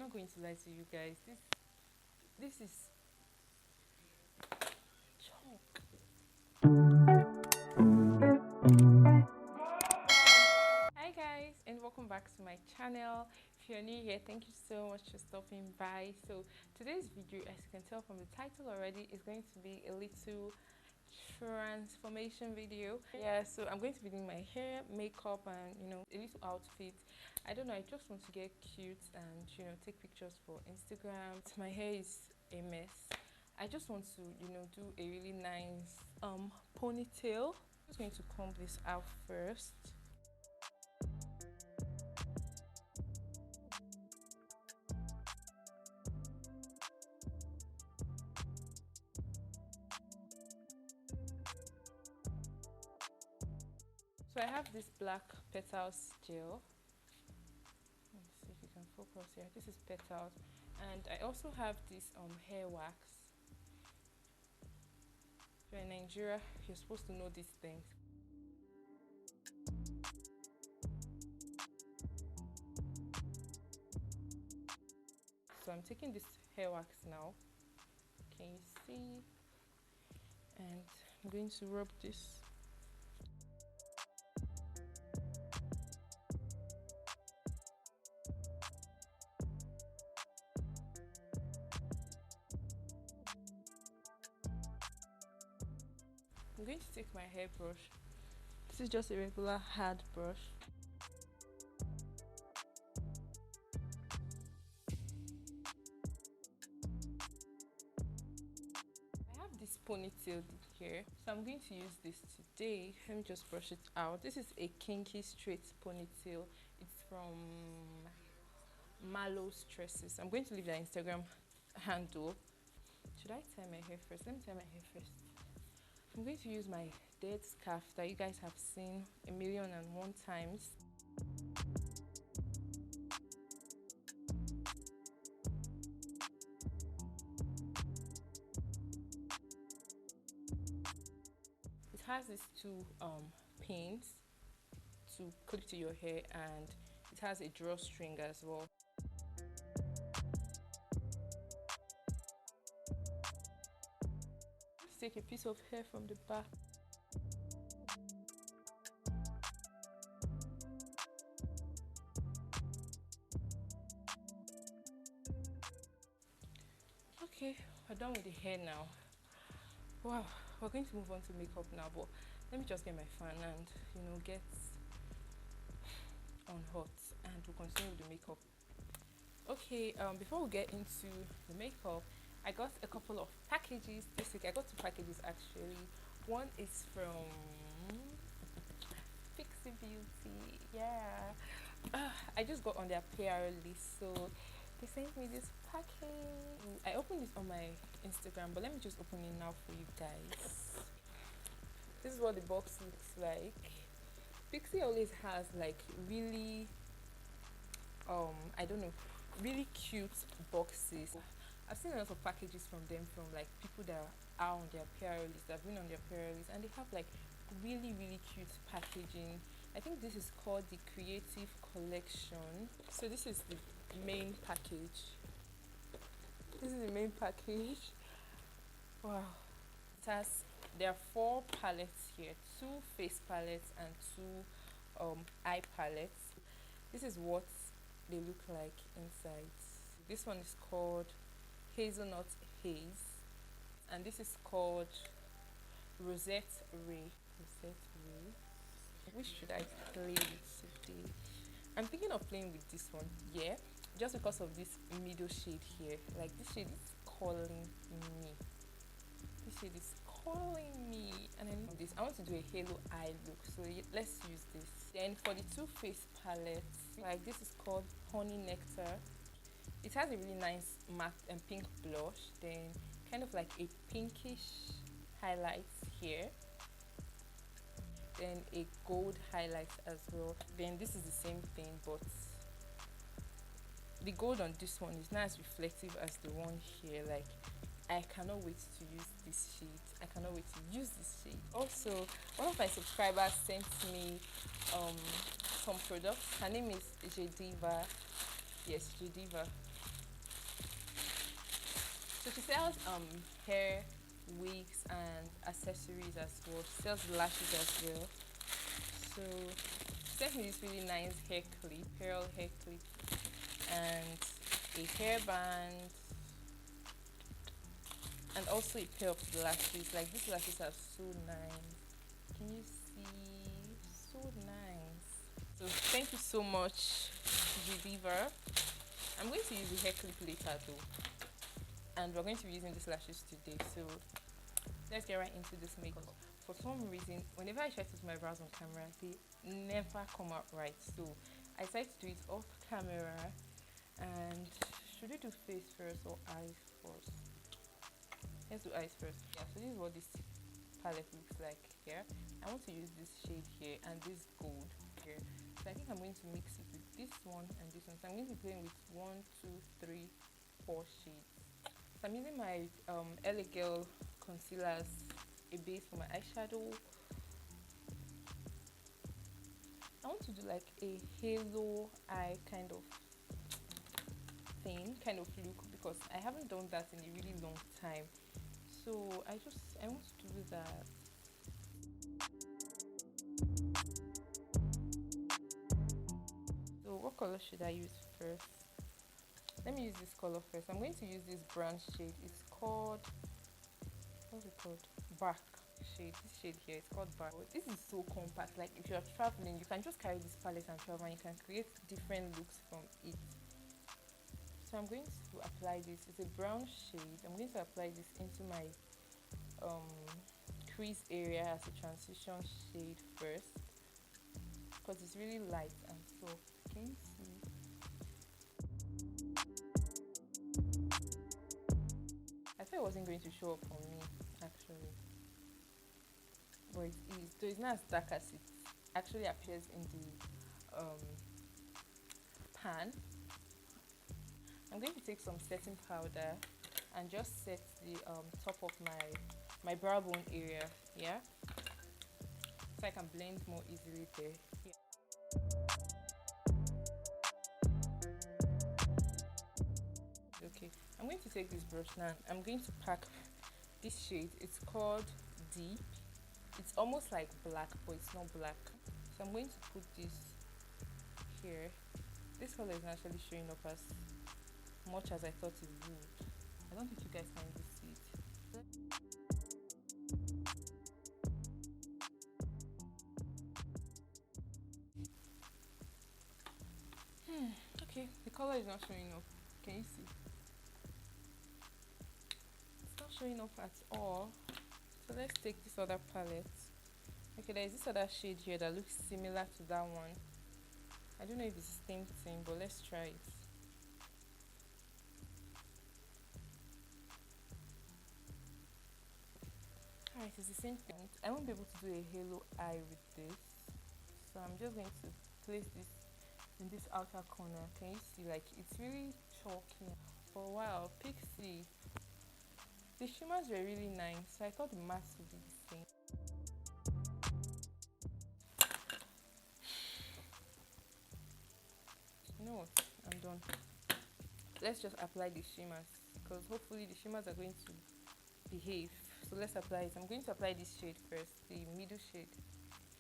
not going to lie to you guys. This is chalk. Hi guys, and welcome back to my channel. If you're new here, thank you so much for stopping by. So today's video, as you can tell from the title already, is going to be a little transformation video. Yeah, so I'm going to be doing my hair, makeup, and a little outfit. I don't know, I just want to get cute and take pictures for Instagram. My hair is a mess. I just want to do a really nice ponytail. I'm just going to comb this out first. So I have this black petals gel. Let's see if you can focus here. This is petals, and I also have this hair wax. If you're in Nigeria, you're supposed to know these things. So I'm taking this hair wax now. Can you see? And I'm going to rub this. I'm going to take my hairbrush. This is just a regular hard brush. I have this ponytail here, so I'm going to use this today. Let me just brush it out. This is a kinky straight ponytail. It's from Mallows Tresses. I'm going to leave their Instagram handle. Should I tie my hair first? Let me tie my hair first. I'm going to use my dead scarf that you guys have seen 1,000,001 times. It has these two pins to clip to your hair, and it has a drawstring as well. Take a piece of hair from the back. Okay, we're done with the hair now. Wow, we're going to move on to makeup now, but let me just get my fan and get on hot, and we'll continue with the makeup. Okay, before we get into the makeup, I got a couple of packages this week. I got 2 packages actually. One is from Pixi Beauty. Yeah, I just got on their PR list, so they sent me this package. I opened this on my Instagram, but let me just open it now for you guys. This is what the box looks like. Pixi always has like really I don't know, really cute boxes. I've seen a lot of packages from them, from like people that are on their PR list, that have been on their PR list, and they have like really cute packaging. I think this is called the Creative Collection. So this is the main package. This is the main package. Wow. There are 4 palettes here, 2 face palettes and 2 eye palettes. This is what they look like inside. This one is called Hazelnut Haze, and this is called Rosette Ray. Which should I play with today? I'm thinking of playing with this one, yeah, just because of this middle shade here. Like, this shade is calling me. This shade is calling me, and I need this. I want to do a halo eye look, so let's use this. Then for the 2 face palettes, like, this is called Honey Nectar. It has a really nice matte and pink blush, then kind of like a pinkish highlight here, then a gold highlight as well. Then this is the same thing, but the gold on this one is not as reflective as the one here. Like, I cannot wait to use this shade. I cannot wait to use this shade. Also, one of my subscribers sent me some products. Her name is Jediva. Yes, Jediva. So she sells hair, wigs and accessories as well. She sells lashes as well. So she sent me this really nice hair clip, pearl hair clip, and a hairband, and also a pair of lashes. Like these lashes are so nice. Can you see? So nice. So thank you so much, Viviva. I'm going to use the hair clip later though, and we're going to be using these lashes today. So let's get right into this makeup. For some reason, whenever I try to do my brows on camera, they never come out right. So I decided to do it off camera. And should we do face first or eyes first? Let's do eyes first. Yeah, so this is what this palette looks like here. I want to use this shade here and this gold here. So I think I'm going to mix it with this one and this one. So I'm going to be playing with 1, 2, 3, 4 shades. So I'm using my LA Girl concealer as a base for my eyeshadow. I want to do like a halo eye kind of look, because I haven't done that in a really long time. So I want to do that. So what color should I use first? Let me use this color first. I'm going to use this brown shade. It's called, what's it called? Bark shade. This shade here, it's called Bark. This is so compact. Like if you're traveling, you can just carry this palette and travel, and you can create different looks from it. So I'm going to apply this. It's a brown shade. I'm going to apply this into my crease area as a transition shade first, because it's really light and soft. Can you see? I thought it wasn't going to show up on me actually, but it is. So it's not as dark as it actually appears in the pan. I'm going to take some setting powder and just set the top of my brow bone area, yeah, so I can blend more easily there. Yeah. Okay, I'm going to take this brush now. I'm going to pack this shade. It's called Deep. It's almost like black, but it's not black. So I'm going to put this here. This color is not actually showing up as much as I thought it would. I don't think you guys can even see it. Okay, the color is not showing up. Can you see? It's not showing up at all. So let's take this other palette. Okay, there is this other shade here that looks similar to that one. I don't know if it's the same thing, but let's try it. Alright, it's the same thing. I won't be able to do a halo eye with this, so I'm just going to place this in this outer corner. Can you see? Like, it's really chalky. For a while, Pixi, the shimmers were really nice, so I thought the mattes would be the same. You know what? I'm done. Let's just apply the shimmers, because hopefully the shimmers are going to behave. So let's apply it. I'm going to apply this shade first, the middle shade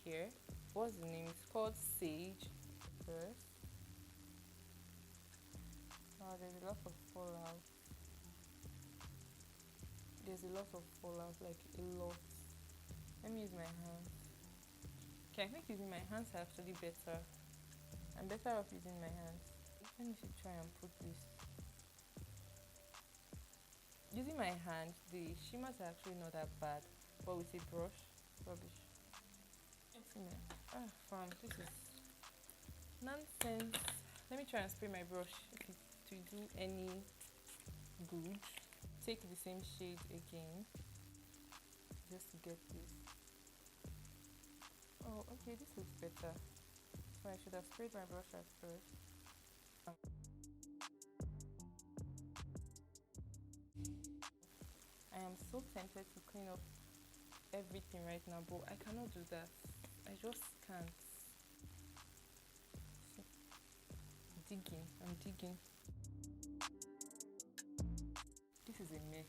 here. What's the name? It's called Sage first. Wow, there's a lot of fallout. There's a lot of fallout, like a lot. Let me use my hands. Okay, I think using my hands are actually better. I'm better off using my hands. Let me try and put this. Using my hand, the shimmers are actually not that bad, but with a brush, rubbish. Fam, this is nonsense. Let me try and spray my brush to do any good. Take the same shade again, just to get this. Oh, okay, this looks better. So I should have sprayed my brush at first. I am so tempted to clean up everything right now, but I cannot do that. I just can't. I'm digging. This is a mess.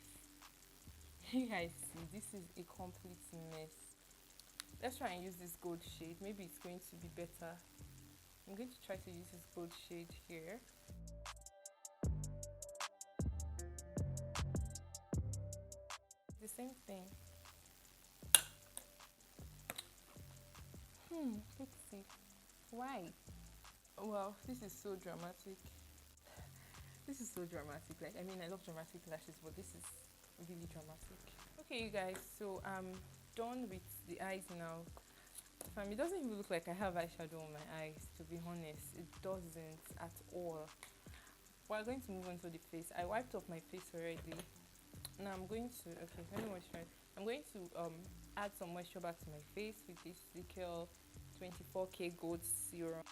You guys see, this is a complete mess. Let's try and use this gold shade. Maybe it's going to be better. I'm going to try to use this gold shade here. The same thing. Pixi, why? Well, this is so dramatic. This is so dramatic. Like, I mean, I love dramatic lashes, but this is really dramatic. Okay, you guys, so I'm done with the eyes now. It doesn't even look like I have eyeshadow on my eyes, to be honest. It doesn't at all. We're going to move on to the face. I wiped off my face already. Now I'm going to, okay, let me moisturize. I'm going to add some moisture back to my face with this little 24K Gold Serum.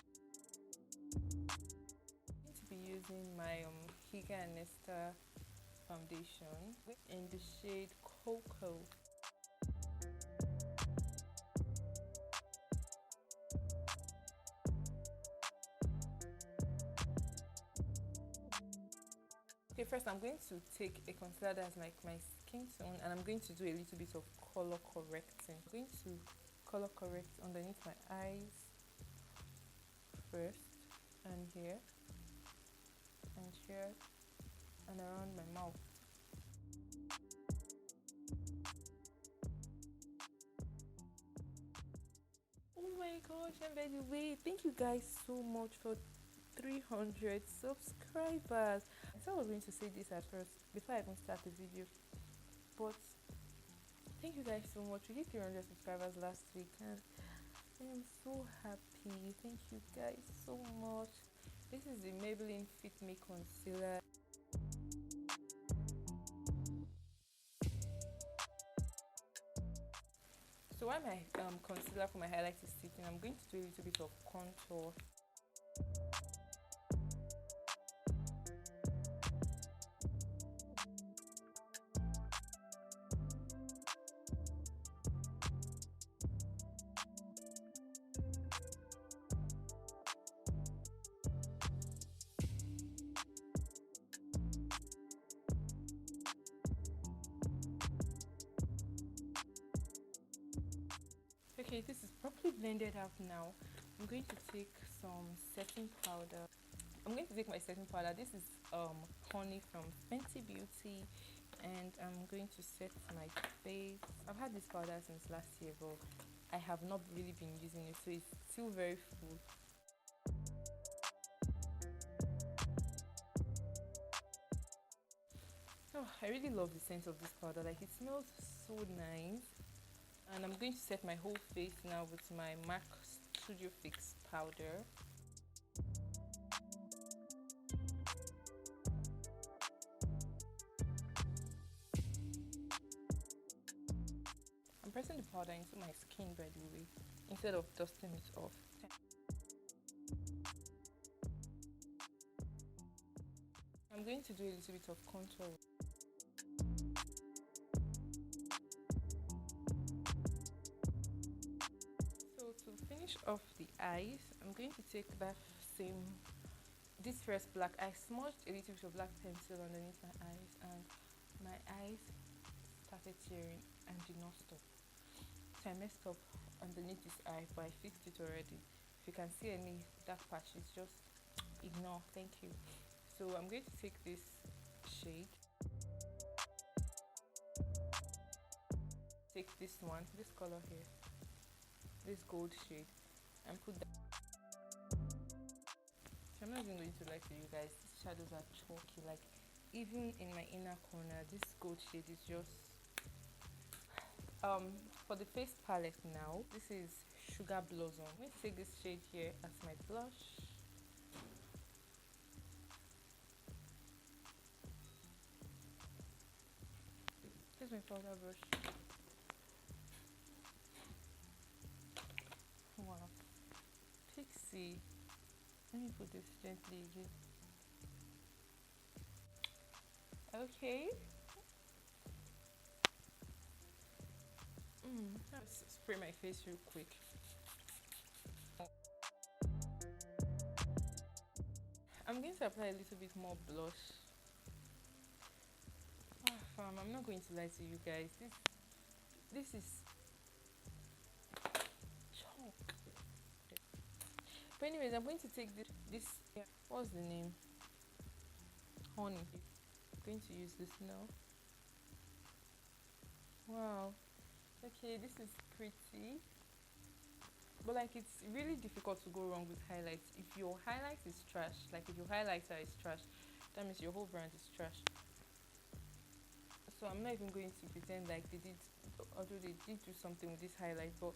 I'm going to be using my Higa and Nectar foundation in the shade Cocoa. Okay, first I'm going to take a concealer that's like my skin tone, and I'm going to do a little bit of color correcting. I'm going to color correct underneath my eyes first, and here, and around my mouth. Oh my gosh, and by the way, thank you guys so much for 300 subscribers. I thought I was going to say this at first before I even start the video, but thank you guys so much. We hit 300 subscribers last week and I am so happy. Thank you guys so much. This is the Maybelline Fit Me Concealer. So while my concealer for my highlight is sitting, I'm going to do a little bit of contour. Okay, this is properly blended out now. I'm going to take some setting powder. I'm going to take my setting powder. This is honey from Pixi Beauty, and I'm going to set my face. I've had this powder since last year, but I have not really been using it, so it's still very full. Oh, I really love the scent of this powder. Like, it smells so nice. And I'm going to set my whole face now with my MAC Studio Fix powder. I'm pressing the powder into my skin, by the way, instead of dusting it off. I'm going to do a little bit of contour. To finish off the eyes, I'm going to take this first black. I smudged a little bit of black pencil underneath my eyes, and my eyes started tearing and did not stop. So I messed up underneath this eye, but I fixed it already. If you can see any dark patches, just ignore. Thank you. So I'm going to take this shade, take this one, this color here, this gold shade, and put that. So I'm not even going to lie to you guys, these shadows are chalky. Like, even in my inner corner, this gold shade is just for the face palette now, this is Sugar Blossom. I'm going to take this shade here as my blush. Here's my powder brush. Wow. Pixi. Let me put this gently again. Okay. Let's spray my face real quick. I'm going to apply a little bit more blush. fam, I'm not going to lie to you guys. This is chalk. But anyways, I'm going to take this yeah, what's the name? Honey. I'm going to use this now. Wow. Okay, this is pretty. But like, it's really difficult to go wrong with highlights. If your highlight is trash, like if your highlighter is trash, that means your whole brand is trash. So I'm not even going to pretend like they did, although they did do something with this highlight, but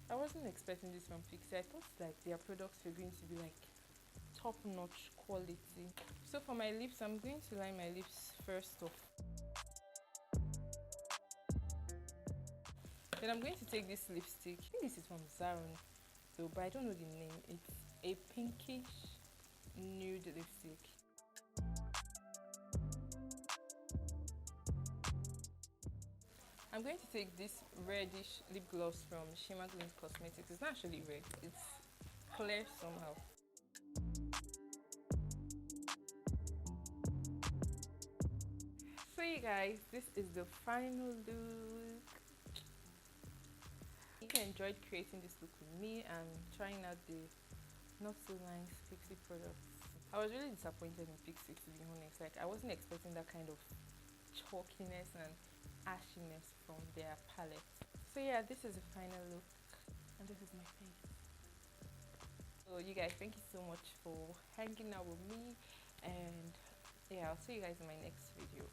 I wasn't expecting this from Pixi. I thought like their products were going to be like top-notch quality. So for my lips, I'm going to line my lips first off. Then I'm going to take this lipstick. I think this is from Zaron, though, but I don't know the name. It's a pinkish nude lipstick. I'm going to take this reddish lip gloss from Shimmer Glint Cosmetics. It's not actually red, it's clear somehow. So you guys, this is the final look. If you enjoyed creating this look with me and trying out the not so nice Pixi products, I was really disappointed in Pixi, to be honest. Like, I wasn't expecting that kind of chalkiness and ashiness from their palette. So yeah, this is the final look and this is my face. So you guys, thank you so much for hanging out with me, and yeah, I'll see you guys in my next video.